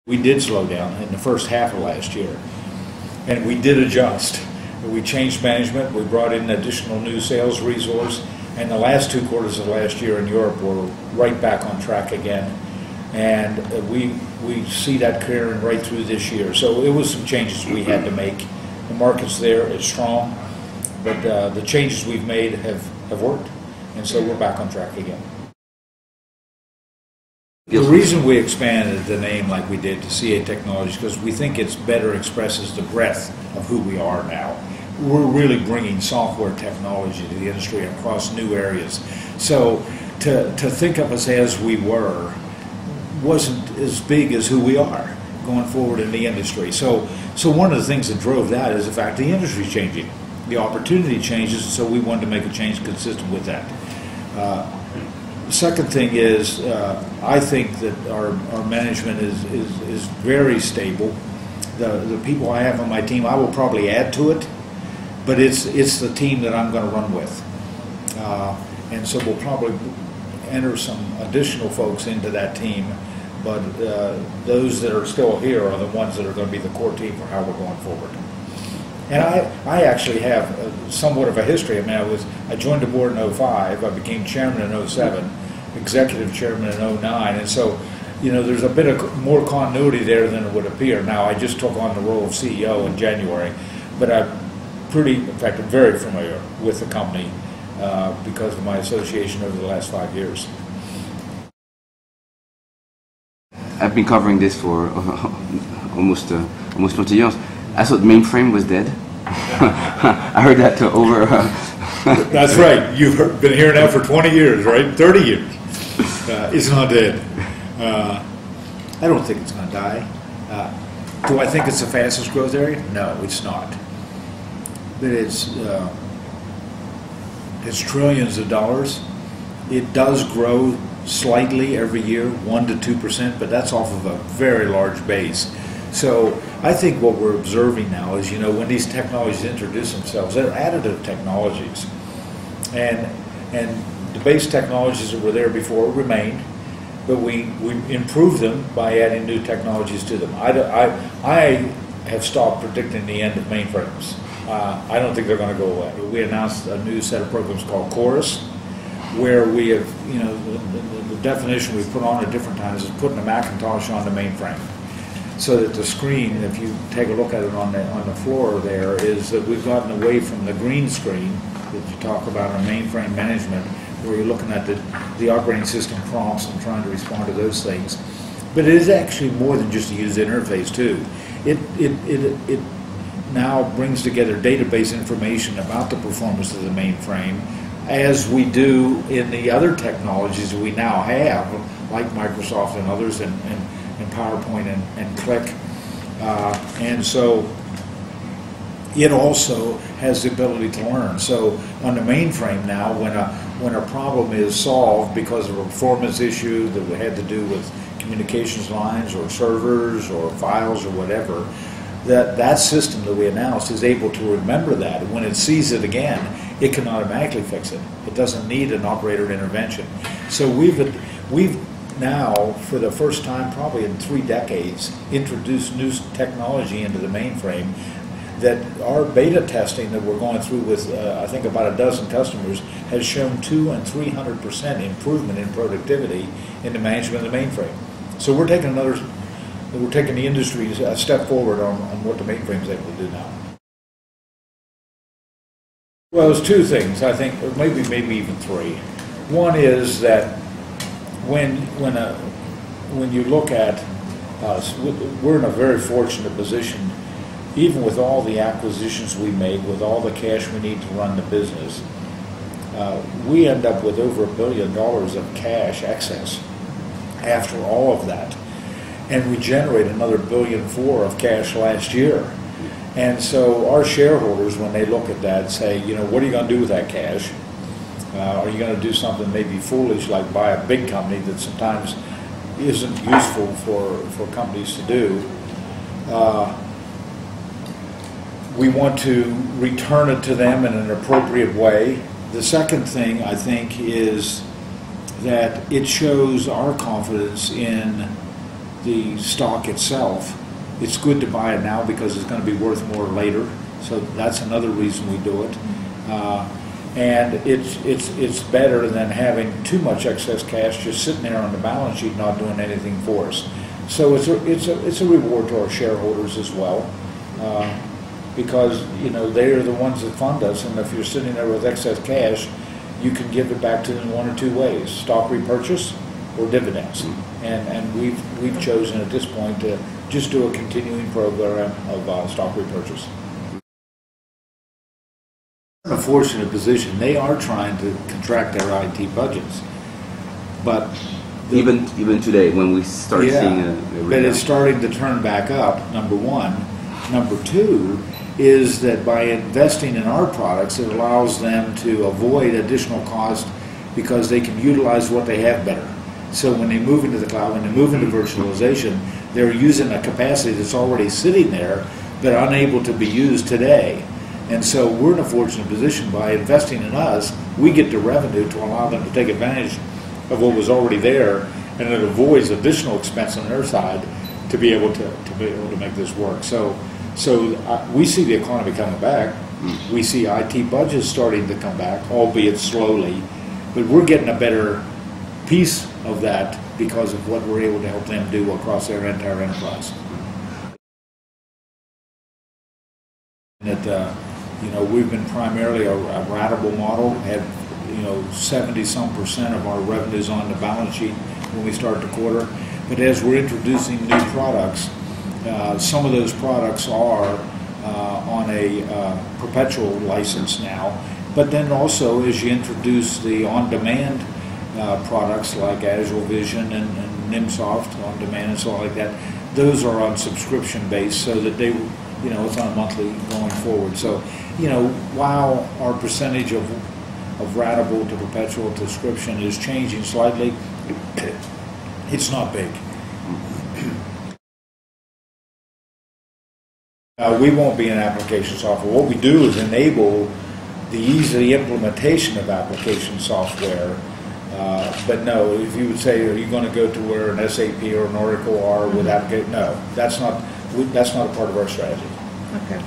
We did slow down in the first half of last year, and we did adjust. We changed management, we brought in additional new sales resource, and the last 2 quarters of last year in Europe were right back on track again. And we see that carrying right through this year. So it was some changes we had to make. The market's there, it's strong, but the changes we've made have worked, and so we're back on track again. The reason we expanded the name like we did to CA Technologies because we think it better expresses the breadth of who we are now. We're really bringing software technology to the industry across new areas. So to think of us as we were wasn't as big as who we are going forward in the industry. So one of the things that drove that is the fact the industry's changing. The opportunity changes, so we wanted to make a change consistent with that. The second thing is, I think that our management is very stable. The people I have on my team, I will probably add to it, but it's the team that I'm going to run with. And so we'll probably enter some additional folks into that team, but those that are still here are the ones that are going to be the core team for how we're going forward. And I actually have somewhat of a history. I mean, I joined the board in 2005. I became chairman in 2007, executive chairman in 2009, and so there's a bit of more continuity there than it would appear. Now I just took on the role of CEO in January, but I'm very familiar with the company because of my association over the last 5 years. I've been covering this for almost 20 years. I thought mainframe was dead. I heard that over. That's right. You've been hearing that for 20 years, right? 30 years. It's not dead. I don't think it's going to die. Do I think it's the fastest growth area? No, it's not. But it's trillions of dollars. It does grow slightly every year, 1% to 2%, but that's off of a very large base. So I think what we're observing now is, when these technologies introduce themselves, they're additive technologies. And the base technologies that were there before remained, but we improved them by adding new technologies to them. I have stopped predicting the end of mainframes. I don't think they're going to go away. We announced a new set of programs called Chorus, where we have, the definition we put on at different times is putting a Macintosh on the mainframe. So that the screen, if you take a look at it on the floor there, is that we've gotten away from the green screen that you talk about in mainframe management, where you're looking at the operating system prompts and trying to respond to those things. But it is actually more than just a user interface too. It now brings together database information about the performance of the mainframe, as we do in the other technologies that we now have, like Microsoft and others, and PowerPoint and Click. And so it also has the ability to learn. So on the mainframe now, when a problem is solved because of a performance issue that had to do with communications lines or servers or files or whatever, that system that we announced is able to remember that. And when it sees it again, it can automatically fix it. It doesn't need an operator intervention. So we've now, for the first time probably in 3 decades, introduced new technology into the mainframe that our beta testing that we're going through with, I think, about a dozen customers has shown 200% and 300% improvement in productivity in the management of the mainframe. So we're taking the industry a step forward on what the mainframe is able to do now. Well, there's 2 things, I think, or maybe even 3. One is that when you look at us, we're in a very fortunate position, even with all the acquisitions we made, with all the cash we need to run the business. We end up with over $1 billion of cash excess after all of that. And we generate another $1.4 billion of cash last year. And so our shareholders, when they look at that, say, what are you going to do with that cash? Are you going to do something maybe foolish, like buy a big company that sometimes isn't useful for companies to do? We want to return it to them in an appropriate way. The second thing, I think, is that it shows our confidence in the stock itself, it's good to buy it now because it's going to be worth more later. So that's another reason we do it. And it's better than having too much excess cash just sitting there on the balance sheet not doing anything for us. So it's a reward to our shareholders as well, because they are the ones that fund us, and if you're sitting there with excess cash, you can give it back to them in one or two ways: stock repurchase or dividends. And we've chosen at this point to just do a continuing program of stock repurchase. In a fortunate position, they are trying to contract their IT budgets, but even today, when we start seeing a but it's starting to turn back up. Number one. Number two is that by investing in our products, it allows them to avoid additional cost because they can utilize what they have better. So when they move into the cloud, when they move into virtualization, they're using a capacity that's already sitting there but unable to be used today. And so we're in a fortunate position. By investing in us, we get the revenue to allow them to take advantage of what was already there, and it avoids additional expense on their side to be able to make this work. So we see the economy coming back. We see IT budgets starting to come back, albeit slowly, but we're getting a better piece of that because of what we're able to help them do across their entire enterprise. We've been primarily a ratable model, had 70-some% of our revenues on the balance sheet when we start the quarter. But as we're introducing new products, some of those products are on a perpetual license now. But then also, as you introduce the on-demand products like Azure Vision and NIMSoft on demand and so on like that, those are on subscription based, so that they, it's on a monthly going forward. So, while our percentage of ratable to perpetual to subscription is changing slightly, it's not big. We won't be in application software. What we do is enable the easy implementation of application software. But no, if you would say, are you going to go to where an SAP or an Oracle are with application? No, that's not a part of our strategy. Okay.